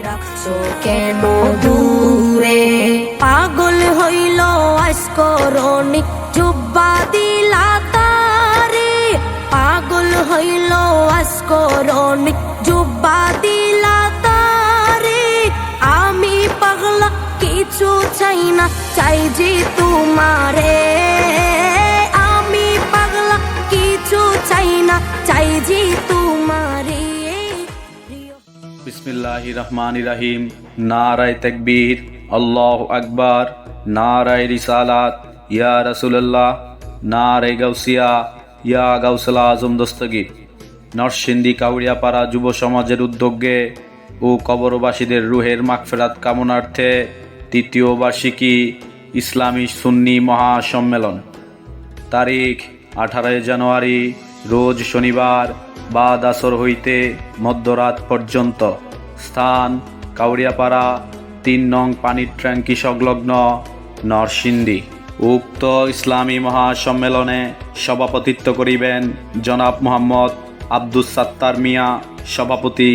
রাখছো কেন দূরে, পাগল হইল আজকরণি জুব্বা দিলা তারে, পাগল হইল আজকরণি জুব্বা দিলা তারে। আমি পাগলা কিছু চাই না, চাই যে তোমারে, আমি পাগলা কিছু চাই না, চাই যে তোমারে। বিসমিল্লাহির রহমানির রহিম। নারায়ে তাকবীর, আল্লাহু আকবার, নারায়ে রিসালাত, ইয়া রাসূলুল্লাহ, নারায়ে গাউসিয়া, ইয়া গাউসুল আজম দস্তগীর। নরসিংদী কাউরিয়াপাড়া যুব সমাজের উদ্যোগে ও কবরবাসীদের রুহের মাগফিরাত কামনার্থে তৃতীয় বার্ষিকী ইসলামী সুন্নি মহাসম্মেলন। তারিখ 18 জানুয়ারি, রোজ শনিবার, বাদ আসর হইতে মধ্যরাত পর্যন্ত। স্থান কাউরিয়াপাড়া 3 নং পানির ট্যাঙ্কি সংলগ্ন, নরসিংদী। উক্ত ইসলামী মহাসম্মেলনে সভাপতিত্ব করিবেন জনাব মোহাম্মদ আব্দুস সাত্তার মিয়া, সভাপতি,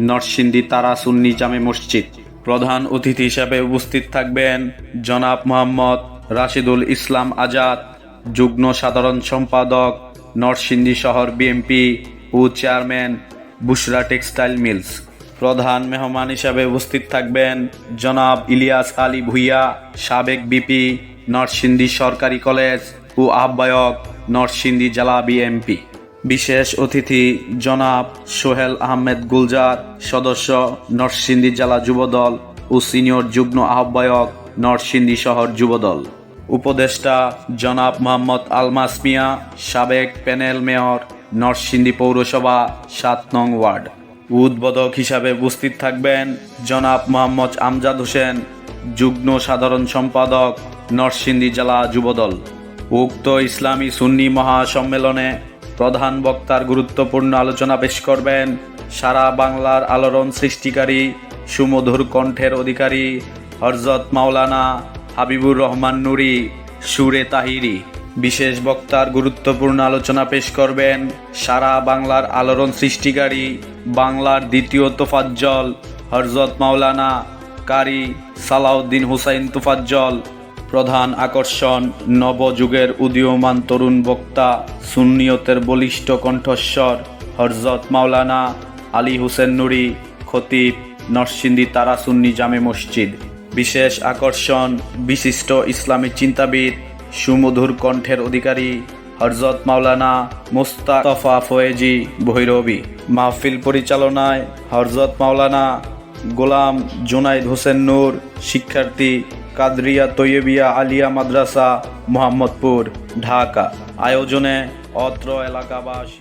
নরসিংদী তারা সুন্নি জামে মসজিদ। প্রধান অতিথি হিসেবে উপস্থিত থাকবেন জনাব মোহাম্মদ রাশিদুল ইসলাম আজাদ, যুগ্ম সাধারণ সম্পাদক, নরসিংদী শহর বিএনপি ও চেয়ারম্যান, বুশরা টেক্সটাইল মিলস। প্রধান মেহমান হিসাবে উপস্থিত থাকবেন জনাব ইলিয়াস আলী ভুইয়া, সাবেক বিপি, নরসিংদী সরকারি কলেজ ও আহ্বায়ক, নরসিংদী জেলা বিএনপি। বিশেষ অতিথি জনাব সোহেল আহমেদ গুলজার, সদস্য, নরসিংদী জেলা যুবদল ও সিনিয়র যুগ্ম আহ্বায়ক, নরসিংদী শহর যুবদল। উপদেষ্টা জনাব মোহাম্মদ আলমাস মিয়া, সাবেক প্যানেল মেয়র, নরসিংদী পৌরসভা 7 নং ওয়ার্ড। উদ্বোধক হিসাবে উপস্থিত থাকবেন জনাব মোহাম্মদ আমজাদ হোসেন, যুগ্ম সাধারণ সম্পাদক, নরসিংদী জেলা যুবদল। উক্ত ইসলামী সুন্নি মহাসম্মেলনে প্রধান বক্তার গুরুত্বপূর্ণ আলোচনা পেশ করবেন সারা বাংলার আলোড়ন সৃষ্টিকারী, সুমধুর কণ্ঠের অধিকারী হযরত মাওলানা হাবিবুর রহমান নুরী সুরে তাহিরি। বিশেষ বক্তার গুরুত্বপূর্ণ আলোচনা পেশ করবেন সারা বাংলার আলোড়ন সৃষ্টিকারী, বাংলার দ্বিতীয় তোফাজ্জল হযরত মাওলানা কারি সালাউদ্দিন হুসাইন তোফাজ্জল। প্রধান আকর্ষণ নবযুগের উদীয়মান তরুণ বক্তা, সুন্নিয়তের বলিষ্ঠ কণ্ঠস্বর হযরত মাওলানা আলী হোসেন নুরী, খতিব, নরসিংদী তারা সুন্নি জামে মসজিদ। বিশেষ আকর্ষণ বিশিষ্ট ইসলামী চিন্তাবিদ, সুমধুর কণ্ঠের অধিকারী হযরত মাওলানা মুস্তাফা ফয়েজি ভৈরবী। মাহফিল পরিচালনায় হযরত মাওলানা গোলাম জুনাইদ হোসেন নূর, শিক্ষার্থী, কাদরিয়া তৈয়বিয়া আলিয়া মাদ্রাসা, মোহাম্মদপুর, ঢাকা। আয়োজনে অত্র এলাকাবাসী।